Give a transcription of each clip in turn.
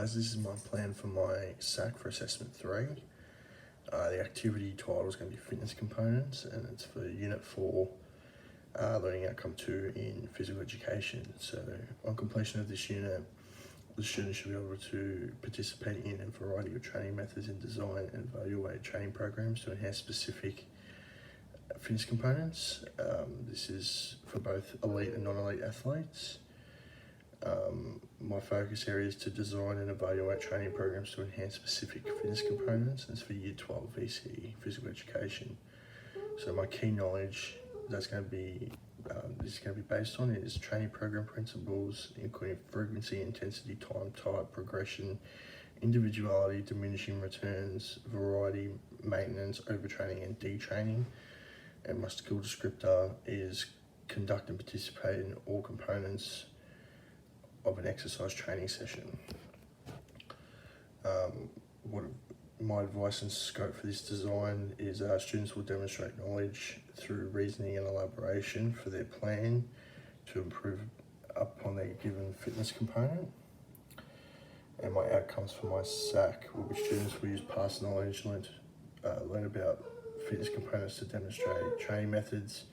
guys, this is my plan for my SAC for Assessment 3. The activity title is going to be Fitness Components, and it's for Unit 4, Learning Outcome 2 in Physical Education. So on completion of this unit, the students should be able to participate in a variety of training methods and design and evaluate training programs to enhance specific fitness components. This is for both elite and non-elite athletes. My focus area is to design and evaluate training programs to enhance specific fitness components, and it's for Year 12 VCE, Physical Education. So my key knowledge that's going to be this is going to be based on is training program principles, including frequency, intensity, time, type, progression, individuality, diminishing returns, variety, maintenance, overtraining and detraining. And my skill descriptor is conduct and participate in all components of an exercise training session. What my advice and scope for this design is students will demonstrate knowledge through reasoning and elaboration for their plan to improve upon their given fitness component. And my outcomes for my SAC will be students will use past knowledge, learn about fitness components to demonstrate training methods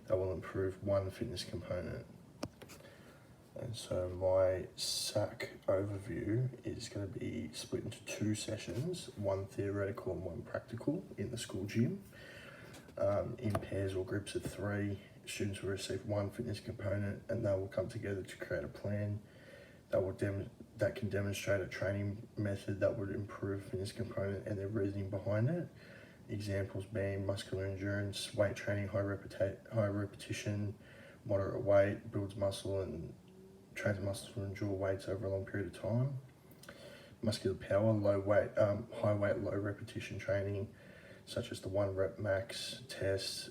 that will improve one fitness component. And so my SAC overview is going to be split into two sessions, one theoretical and one practical in the school gym. In pairs or groups of 3, students will receive one fitness component and they will come together to create a plan that can demonstrate a training method that would improve fitness component and their reasoning behind it. Examples being muscular endurance, weight training, high repetition, moderate weight, builds muscle and trains muscles to endure weights over a long period of time. Muscular power, high weight, low repetition training, such as the 1 rep max test,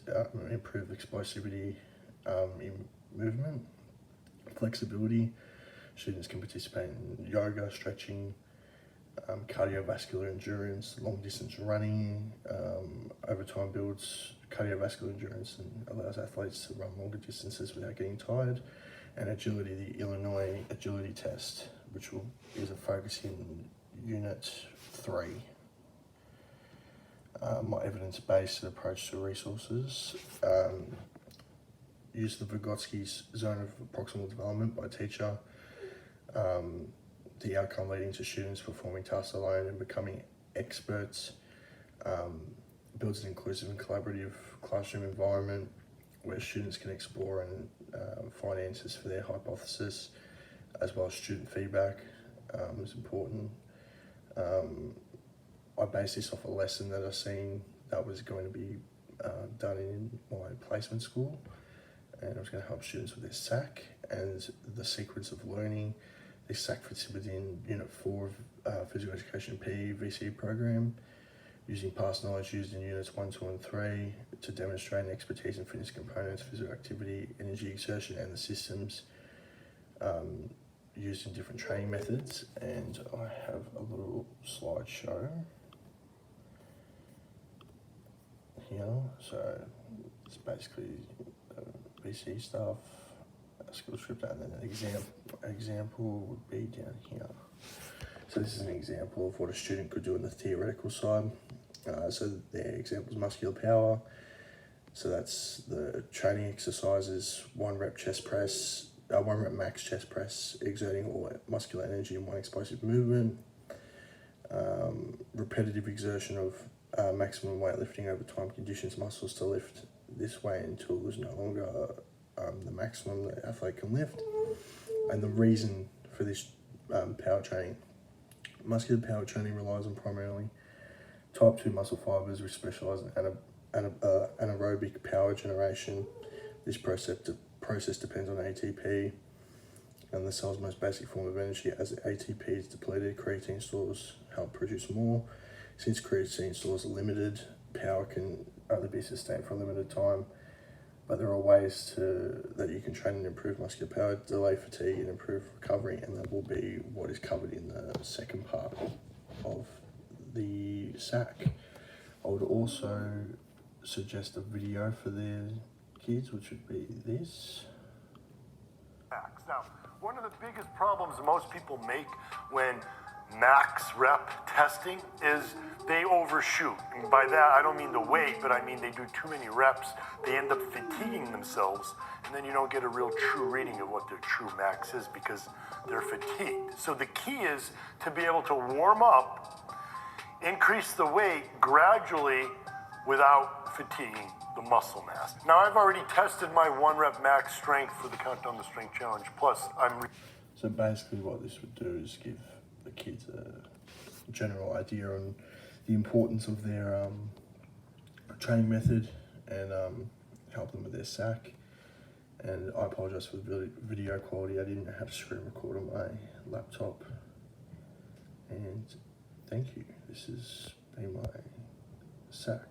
improve explosivity in movement. Flexibility, students can participate in yoga, stretching, cardiovascular endurance, long distance running. Over time builds cardiovascular endurance and allows athletes to run longer distances without getting tired. And agility, the Illinois agility test, which is a focus in Unit 3. My evidence-based approach to resources. Use the Vygotsky's zone of proximal development by teacher. The outcome leading to students performing tasks alone and becoming experts. Builds an inclusive and collaborative classroom environment where students can explore and find answers for their hypothesis, as well as student feedback is important. I based this off a lesson that I've seen that was going to be done in my placement school, and I was going to help students with their SAC and the sequence of learning. This SAC fits within Unit 4 of Physical Education PE VCE program, using past knowledge used in Units 1, 2 and 3 to demonstrate expertise in fitness components, physical activity, energy exertion and the systems used in different training methods. And I have a little slideshow here. So it's basically VCE stuff, a skill descriptor, and then an example would be down here. So this is an example of what a student could do on the theoretical side. So their example is muscular power. So that's the training exercises, 1 rep chest press, 1 rep max chest press, exerting all muscular energy in one explosive movement. Repetitive exertion of maximum weightlifting over time conditions muscles to lift this way until there's no longer the maximum the athlete can lift. And the reason for this power training. Muscular power training relies on primarily type 2 muscle fibers which specialize in anaerobic power generation. This process depends on ATP and the cell's most basic form of energy. As the ATP is depleted, creatine stores help produce more. Since creatine stores are limited, power can only be sustained for a limited time, but there are ways that you can train and improve muscular power, delay fatigue and improve recovery, and that will be what is covered in the second part of the SAC. I would also suggest a video for their kids, which would be this. Now, one of the biggest problems most people make when max rep testing is they overshoot. And by that, I don't mean the weight, but I mean they do too many reps. They end up fatiguing themselves, and then you don't get a real true reading of what their true max is because they're fatigued. So the key is to be able to warm up, increase the weight gradually without fatiguing the muscle mass. Now I've already tested my 1 rep max strength for the Countdown to Strength Challenge. Plus So basically what this would do is give the kids a general idea on the importance of their training method and help them with their SAC. And I apologise for the video quality. I didn't have screen record on my laptop. And thank you. This has been my SAC.